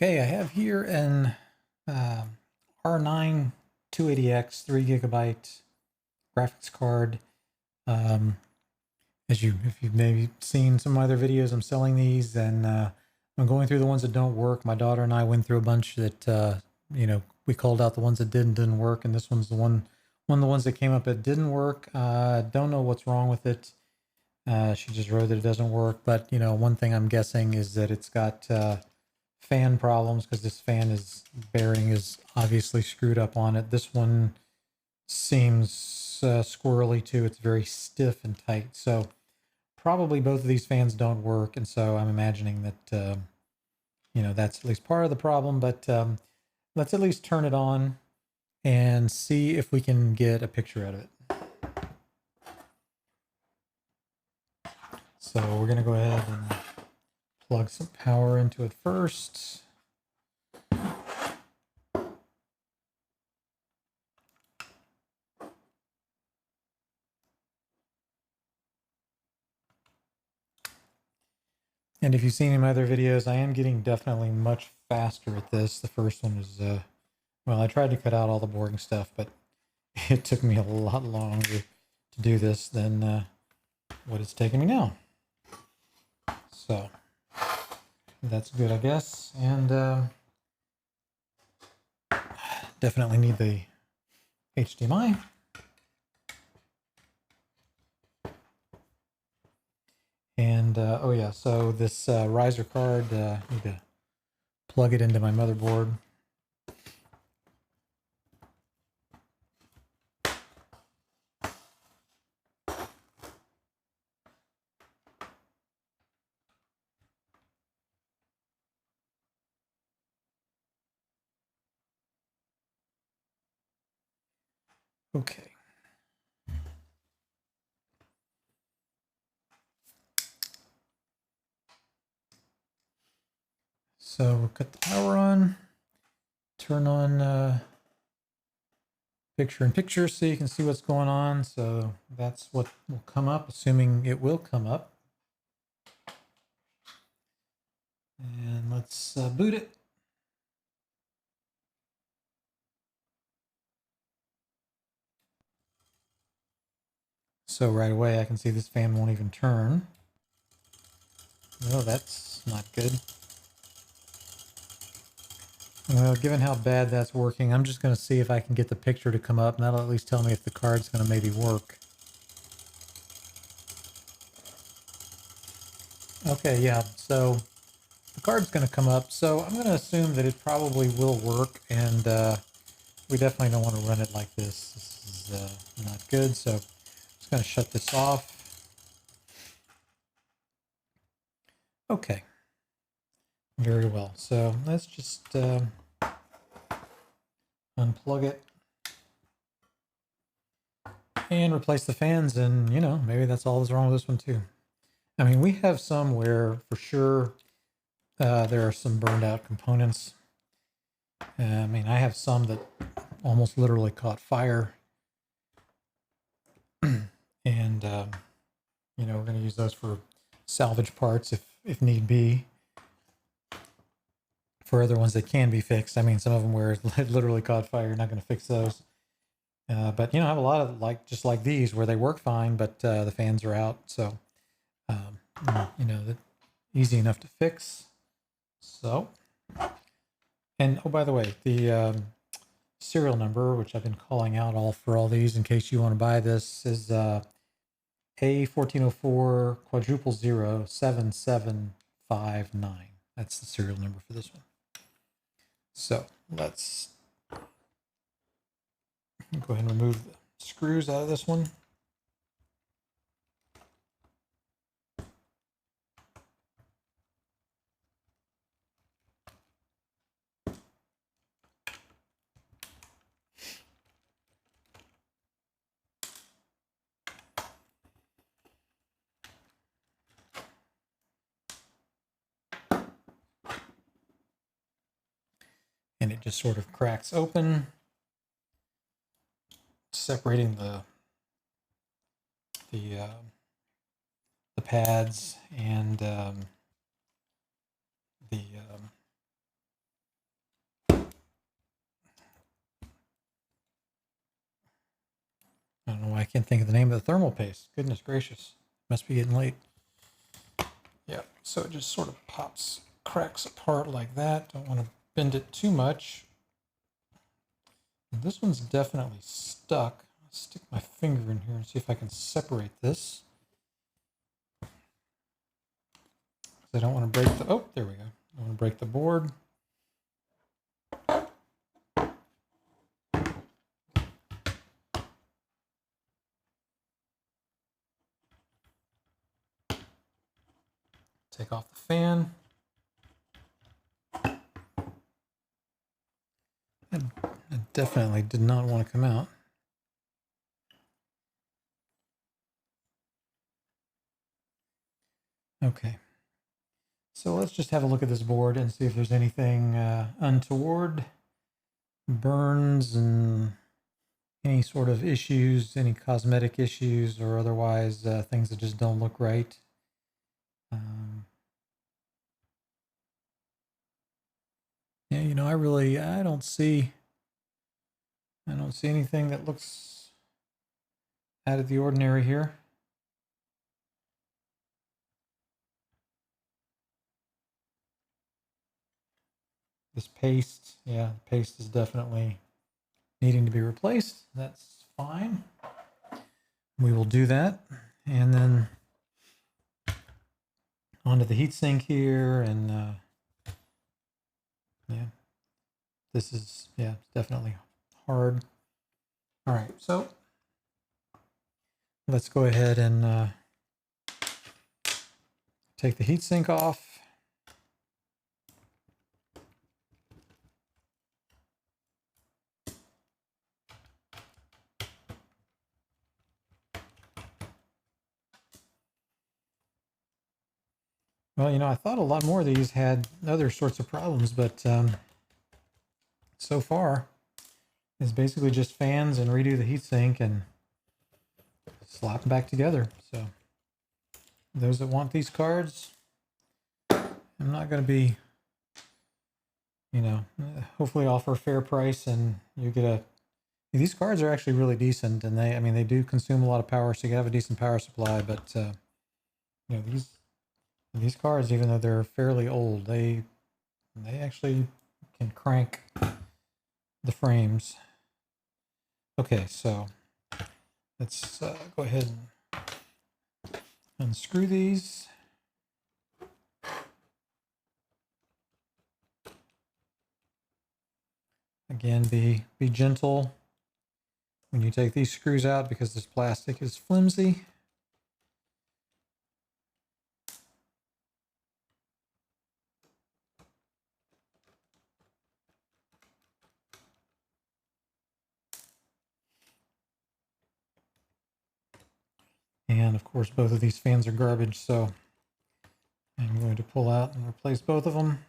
Okay, I have here an R9 280X 3 GB graphics card. Um, if you've maybe seen some other videos, I'm selling these, and I'm going through the ones that don't work. My daughter and I went through a bunch that we called out the ones that didn't work, and this one's one of the ones that came up that didn't work. Don't know what's wrong with it. She just wrote that it doesn't work, but one thing I'm guessing is that it's got fan problems, because this bearing is obviously screwed up on it. This one seems squirrely too. It's very stiff and tight. So probably both of these fans don't work. And so I'm imagining that, that's at least part of the problem, but let's at least turn it on and see if we can get a picture out of it. So we're going to go ahead and plug some power into it first. And if you've seen in my other videos, I am getting definitely much faster at this. The first one was, well, I tried to cut out all the boring stuff, but it took me a lot longer to do this than what it's taking me now. So that's good, I guess. And definitely need the HDMI. And oh yeah, so this riser card, need to plug it into my motherboard. Okay. So we'll cut the power on, turn on picture-in-picture so you can see what's going on. So that's what will come up, assuming it will come up. And let's boot it. So right away I can see this fan won't even turn. Oh, that's not good. Well, given how bad that's working, I'm just going to see if I can get the picture to come up, and that'll at least tell me if the card's going to maybe work. Okay, yeah, so the card's going to come up, so I'm going to assume that it probably will work, and we definitely don't want to run it like this. This is not good, so I'm just going to shut this off. Okay, very well. So let's just unplug it and replace the fans, and maybe that's all that's wrong with this one too. I mean, we have some where for sure there are some burned out components. I mean, I have some that almost literally caught fire. And, we're going to use those for salvage parts if need be. For other ones that can be fixed. I mean, some of them where it literally caught fire, you're not going to fix those. But, I have a lot of just like these where they work fine, but the fans are out. So, easy enough to fix. So, and oh, by the way, the serial number, which I've been calling out for all these in case you want to buy this, is A1404 quadruple 7759. That's the serial number for this one. So let's go ahead and remove the screws out of this one. And it just sort of cracks open, separating the pads and the can't think of the name of the thermal paste. Goodness gracious. Must be getting late. Yeah, so it just sort of cracks apart like that. Don't want to bend it too much. And this one's definitely stuck. I'll stick my finger in here and see if I can separate this. I don't want to break the, oh, there we go. I don't want to break the board. Take off the fan. That definitely did not want to come out. Okay. So let's just have a look at this board and see if there's anything untoward, burns and any sort of issues, any cosmetic issues or otherwise things that just don't look right. Yeah, you know, I don't see anything that looks out of the ordinary here. This paste, yeah, the paste is definitely needing to be replaced. That's fine. We will do that. And then onto the heatsink here. And yeah, this is, yeah, it's definitely hard. All right, so let's go ahead and take the heatsink off. Well, you know, I thought a lot more of these had other sorts of problems, but so far it's basically just fans and redo the heatsink and slap them back together. So those that want these cards, I'm not going to be, you know, hopefully offer a fair price and you get these cards are actually really decent, and they do consume a lot of power, so you have a decent power supply, but you know, these cards, even though they're fairly old, they actually can crank the frames. Okay, so let's go ahead and unscrew these. Again, be gentle when you take these screws out because this plastic is flimsy. And of course, both of these fans are garbage, so I'm going to pull out and replace both of them.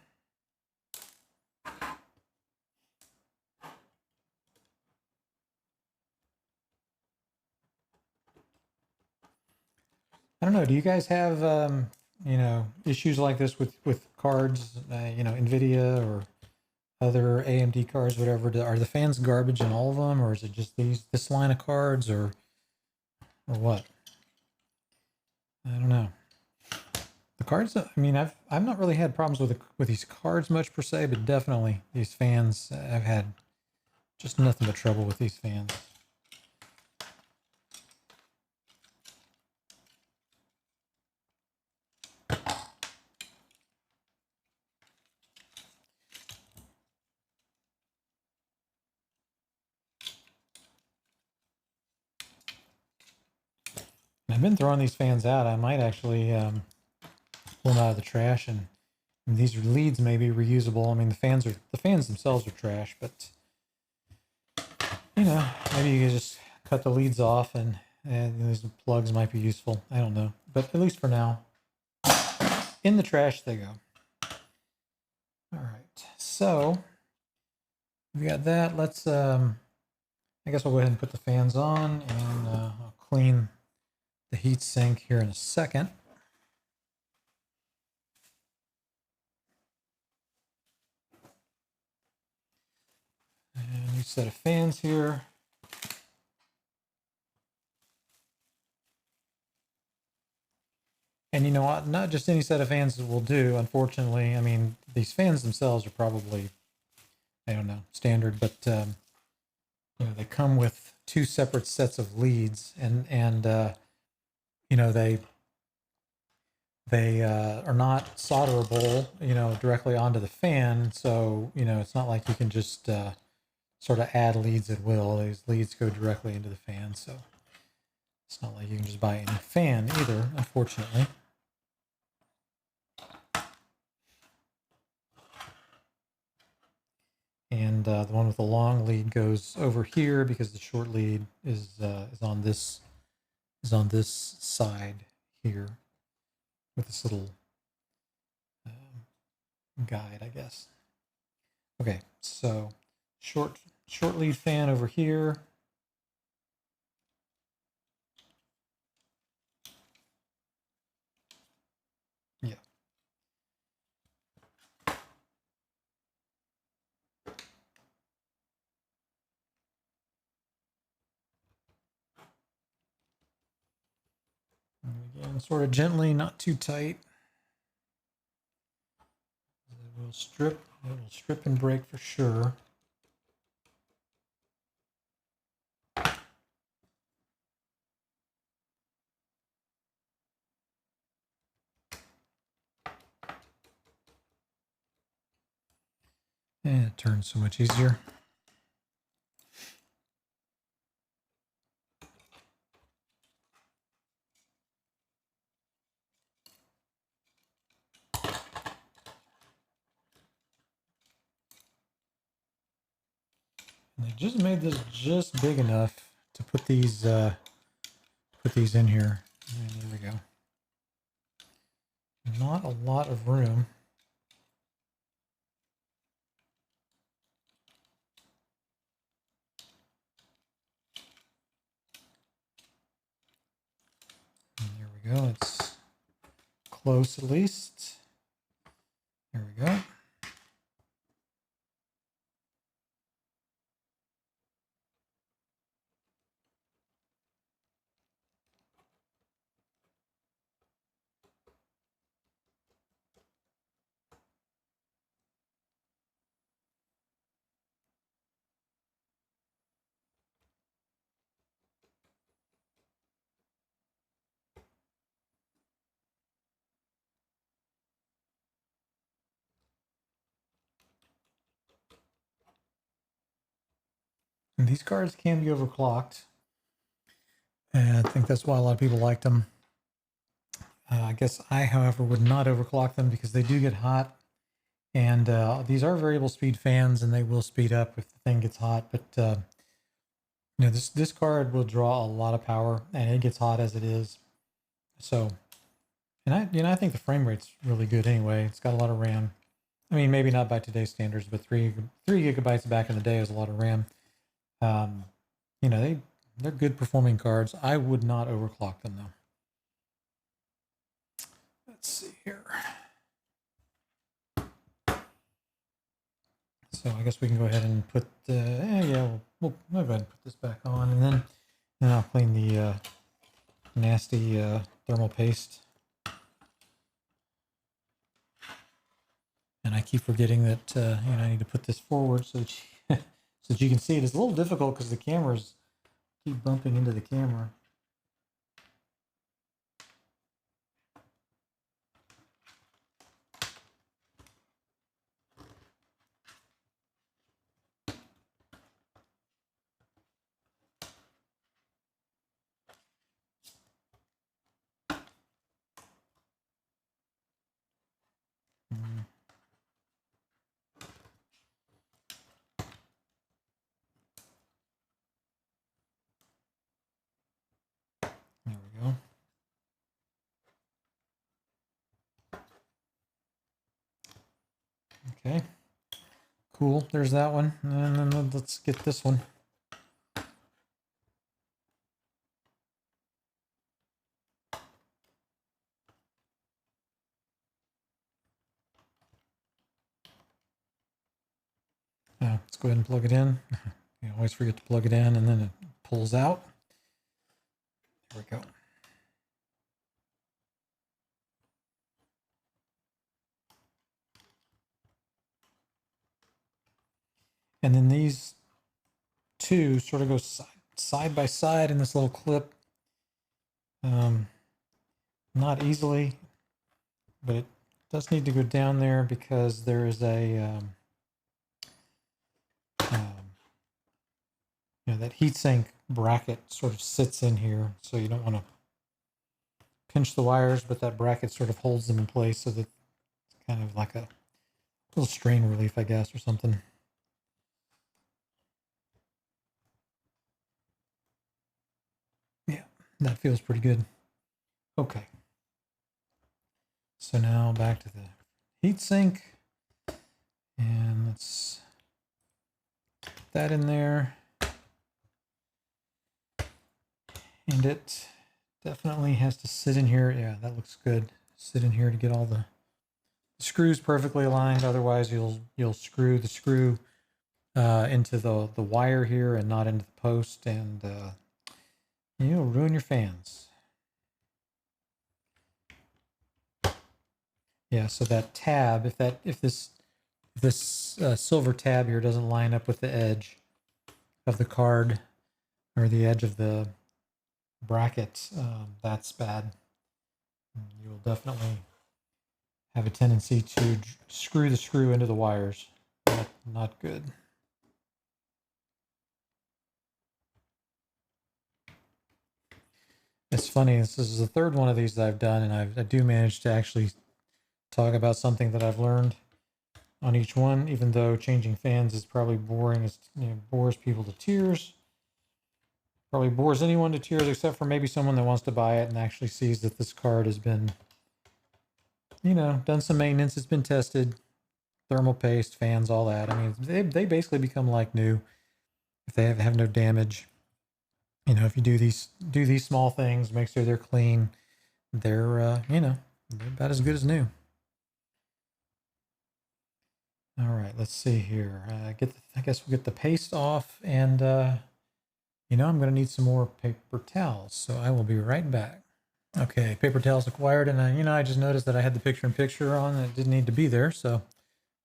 I don't know. Do you guys have, you know, issues like this with cards, you know, NVIDIA or other AMD cards, whatever? Are the fans garbage in all of them, or is it just this line of cards, or what? I don't know. The cards, I mean, I've not really had problems with these cards much per se, but definitely these fans, I've had just nothing but trouble with these fans. I've been throwing these fans out. I might actually pull them out of the trash, and these leads may be reusable. I mean, the fans themselves are trash, but you know, maybe you can just cut the leads off, and these plugs might be useful. I don't know, but at least for now, in the trash they go. All right, so we got that. Let's I guess we'll go ahead and put the fans on, and I'll clean the heat sink here in a second. And new set of fans here. And you know, not just any set of fans will do, unfortunately. I mean, these fans themselves are probably, I don't know, standard, but you know, they come with two separate sets of leads, and you know, they are not solderable, you know, directly onto the fan. So you know, it's not like you can just sort of add leads at will. These leads go directly into the fan, so it's not like you can just buy any fan either, unfortunately. And the one with the long lead goes over here because the short lead is on this side here with this little guide, I guess. Okay, so short lead fan over here. Yeah. And again, sort of gently, not too tight. It will strip and break for sure. And it turns so much easier. And they just made this just big enough to put these in here. And there we go. Not a lot of room. And there we go. It's close at least. There we go. And these cards can be overclocked. And I think that's why a lot of people liked them. I guess I, however, would not overclock them because they do get hot. And these are variable speed fans, and they will speed up if the thing gets hot. But you know, this card will draw a lot of power, and it gets hot as it is. So, and I think the frame rate's really good anyway. It's got a lot of RAM. I mean, maybe not by today's standards, but three gigabytes back in the day is a lot of RAM. You know, they're good performing cards. I would not overclock them though. Let's see here. So I guess we can go ahead and put we'll go ahead and put this back on, and then I'll clean the nasty thermal paste. And I keep forgetting that you know, I need to put this forward so that so that you can see it. It's a little difficult because the cameras keep bumping into the camera. There we go. Okay, cool. There's that one. And then let's get this one. Let's go ahead and plug it in. You always forget to plug it in, and then it pulls out. There we go. And then these two sort of go side by side in this little clip. Not easily, but it does need to go down there because there is a that heatsink bracket sort of sits in here, so you don't want to pinch the wires, but that bracket sort of holds them in place so that it's kind of like a little strain relief, I guess, or something. Yeah, that feels pretty good. Okay. So now back to the heatsink, and let's put that in there. And it definitely has to sit in here. Yeah, that looks good. Sit in here to get all the screws perfectly aligned. Otherwise, you'll screw the screw into the wire here and not into the post, and you'll ruin your fans. Yeah, so that tab, if this silver tab here doesn't line up with the edge of the card or the edge of the bracket, that's bad. You will definitely have a tendency to screw the screw into the wires. Not good. It's funny, this is the third one of these that I've done, and I do manage to actually talk about something that I've learned on each one, even though changing fans is probably boring. It bores people to tears. Probably bores anyone to tears except for maybe someone that wants to buy it and actually sees that this card has been, done some maintenance. It's been tested, thermal paste, fans, all that. I mean, they basically become like new if they have no damage. If you do these small things, make sure they're clean, they're they're about as good as new. All right, let's see here. I guess we'll get the paste off, and I'm going to need some more paper towels, so I will be right back. Okay, paper towels acquired, and I just noticed that I had the picture-in-picture on, and it didn't need to be there, so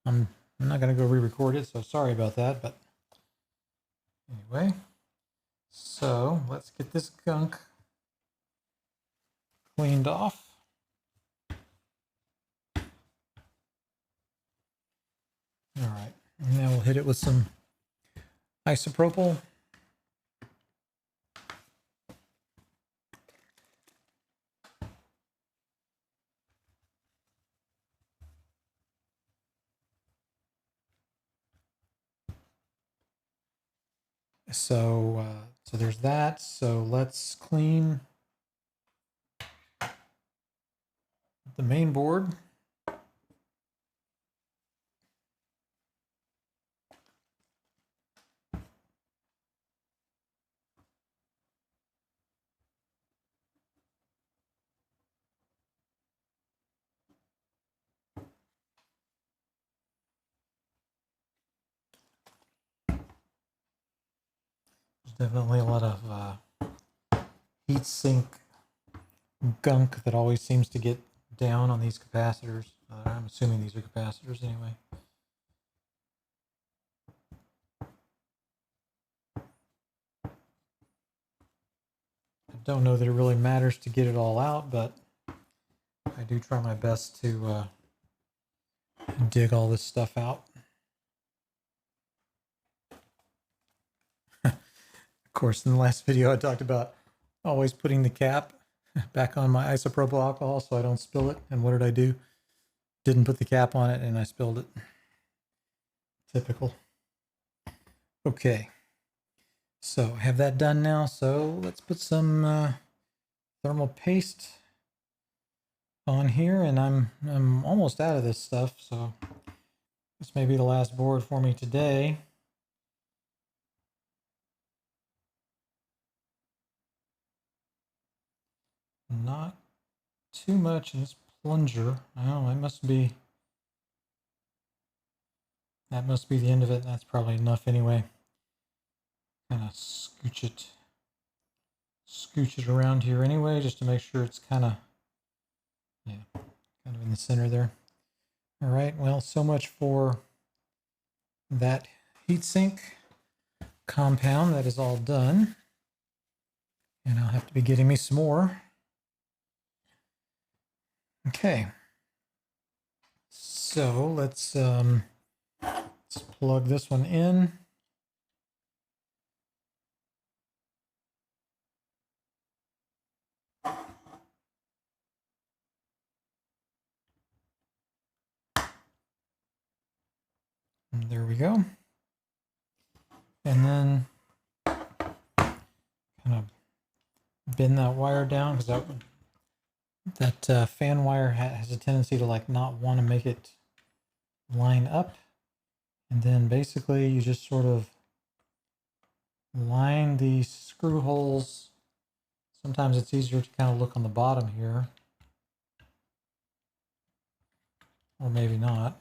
I'm not going to go re-record it, so sorry about that, but anyway. So let's get this gunk cleaned off. All right, and now we'll hit it with some isopropyl. So there's that. So let's clean the main board. There's definitely a lot of heatsink gunk that always seems to get down on these capacitors. I'm assuming these are capacitors anyway. I don't know that it really matters to get it all out, but I do try my best to dig all this stuff out. Of course, in the last video I talked about always putting the cap back on my isopropyl alcohol so I don't spill it. And what did I do? Didn't put the cap on it and I spilled it. Typical. Okay. So I have that done now. So let's put some thermal paste on here, and I'm almost out of this stuff, so this may be the last board for me today. Not too much in this plunger. Oh, that must be the end of it. That's probably enough anyway. Kind of scooch it around here anyway, just to make sure it's kind of in the center there. All right, well, so much for that heatsink compound that is all done. And I'll have to be getting me some more. Okay. So let's plug this one in. And there we go. And then kind of bend that wire down, because that fan wire has a tendency to like not want to make it line up. And then basically you just sort of line these screw holes. Sometimes it's easier to kind of look on the bottom here, or maybe not.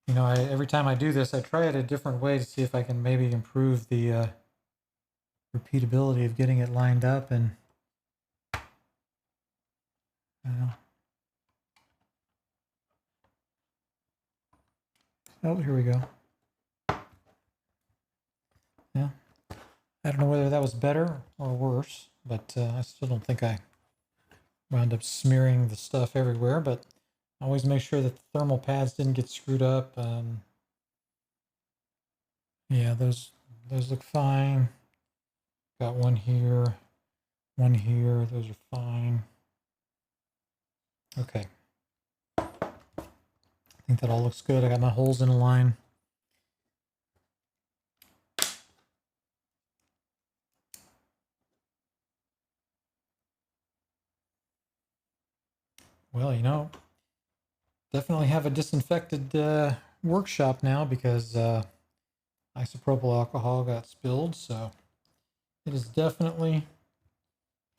You know, every time I do this, I try it a different way to see if I can maybe improve the repeatability of getting it lined up. And I don't know. Oh, here we go. Yeah. I don't know whether that was better or worse, but I still don't think I wound up smearing the stuff everywhere, but always make sure that the thermal pads didn't get screwed up. Yeah, those look fine. Got one here, one here. Those are fine. Okay. I think that all looks good. I got my holes in a line. Well, you know, definitely have a disinfected workshop now, because isopropyl alcohol got spilled, so it is definitely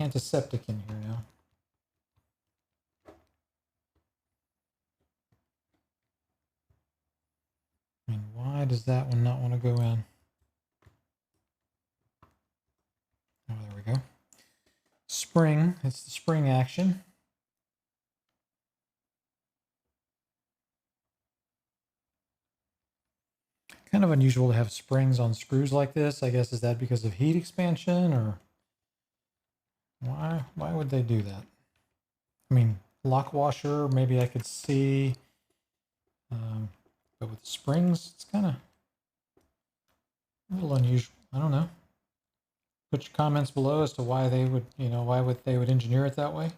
antiseptic in here now. And why does that one not want to go in? Oh, there we go. Spring, it's the spring action. Kind of unusual to have springs on screws like this. I guess, is that because of heat expansion, or why would they do that? I mean, lock washer, maybe I could see, but with springs, it's kind of a little unusual. I don't know. Put your comments below as to why they would, they would engineer it that way.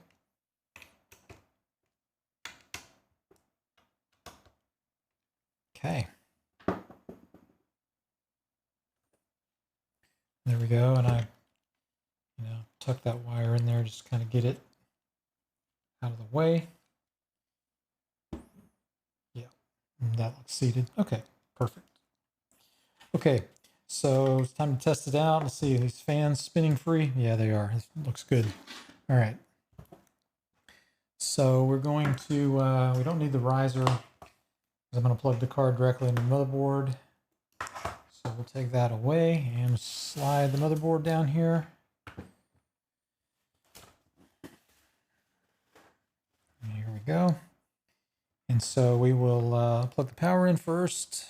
Okay. There we go, and I, tuck that wire in there, just kind of get it out of the way. Yeah, that looks seated. Okay, perfect. Okay, so it's time to test it out. Let's see, are these fans spinning free? Yeah, they are. It looks good. All right. So we're going to, we don't need the riser, because I'm going to plug the card directly into the motherboard. So we'll take that away and slide the motherboard down here. And here we go. And so we will plug the power in first.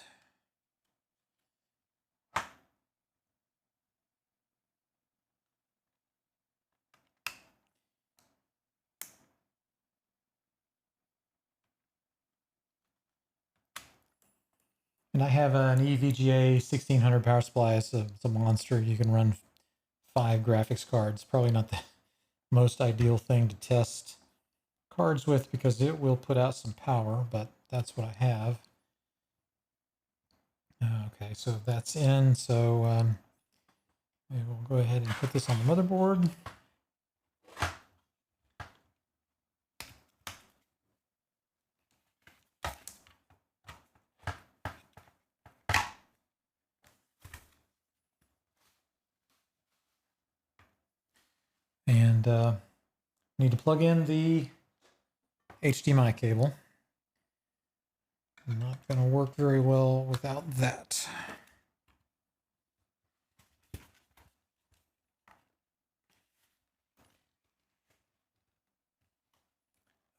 And I have an EVGA 1600 power supply. It's a monster. You can run 5 graphics cards. Probably not the most ideal thing to test cards with, because it will put out some power, but that's what I have. Okay, so that's in. So we will go ahead and put this on the motherboard. And need to plug in the HDMI cable. Not going to work very well without that.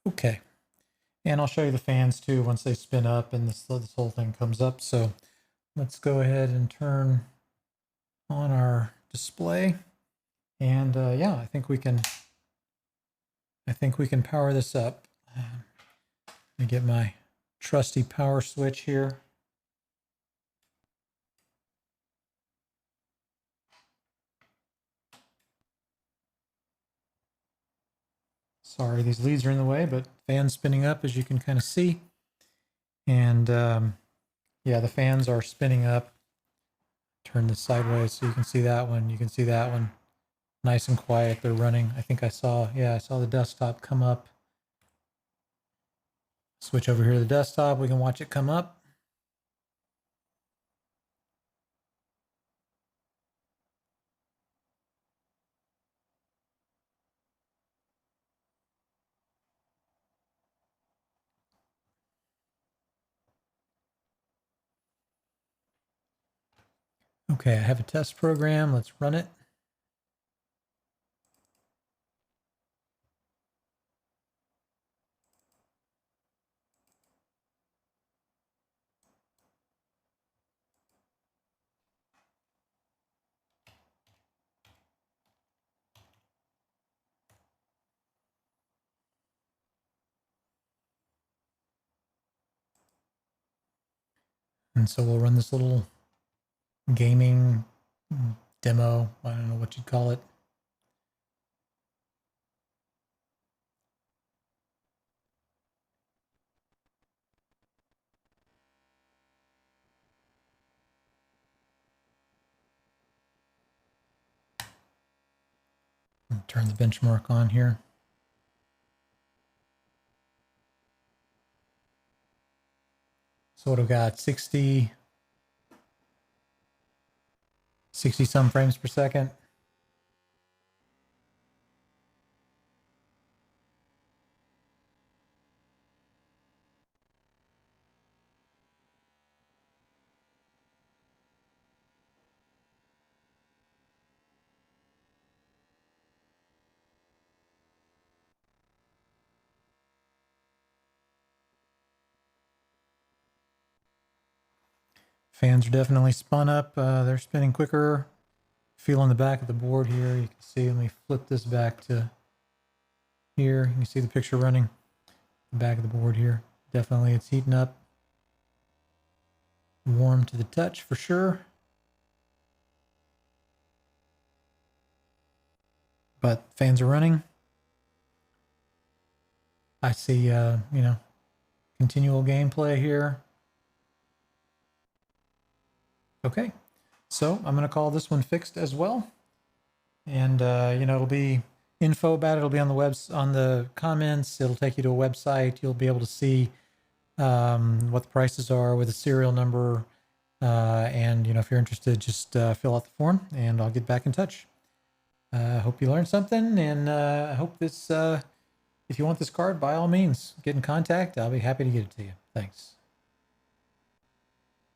Okay. And I'll show you the fans too once they spin up and this whole thing comes up. So let's go ahead and turn on our display. And yeah, I think we can power this up. Let me get my trusty power switch here. Sorry, these leads are in the way, but fan's spinning up, as you can kind of see. And yeah, the fans are spinning up. Turn this sideways so you can see that one. You can see that one. Nice and quiet. They're running. I think I saw the desktop come up. Switch over here to the desktop. We can watch it come up. Okay, I have a test program. Let's run it. And so we'll run this little gaming demo. I don't know what you'd call it. Turn the benchmark on here. So what I've got 60 some frames per second. Fans are definitely spun up. They're spinning quicker. Feel on the back of the board here. You can see, let me flip this back to here. You can see the picture running. The back of the board here. Definitely it's heating up. Warm to the touch for sure. But fans are running. I see, continual gameplay here. Okay, so I'm going to call this one fixed as well. And, it'll be info about it. It'll be on the on the comments. It'll take you to a website. You'll be able to see what the prices are with a serial number. And, if you're interested, just fill out the form and I'll get back in touch. I hope you learned something, and I hope this, if you want this card, by all means, get in contact. I'll be happy to get it to you. Thanks.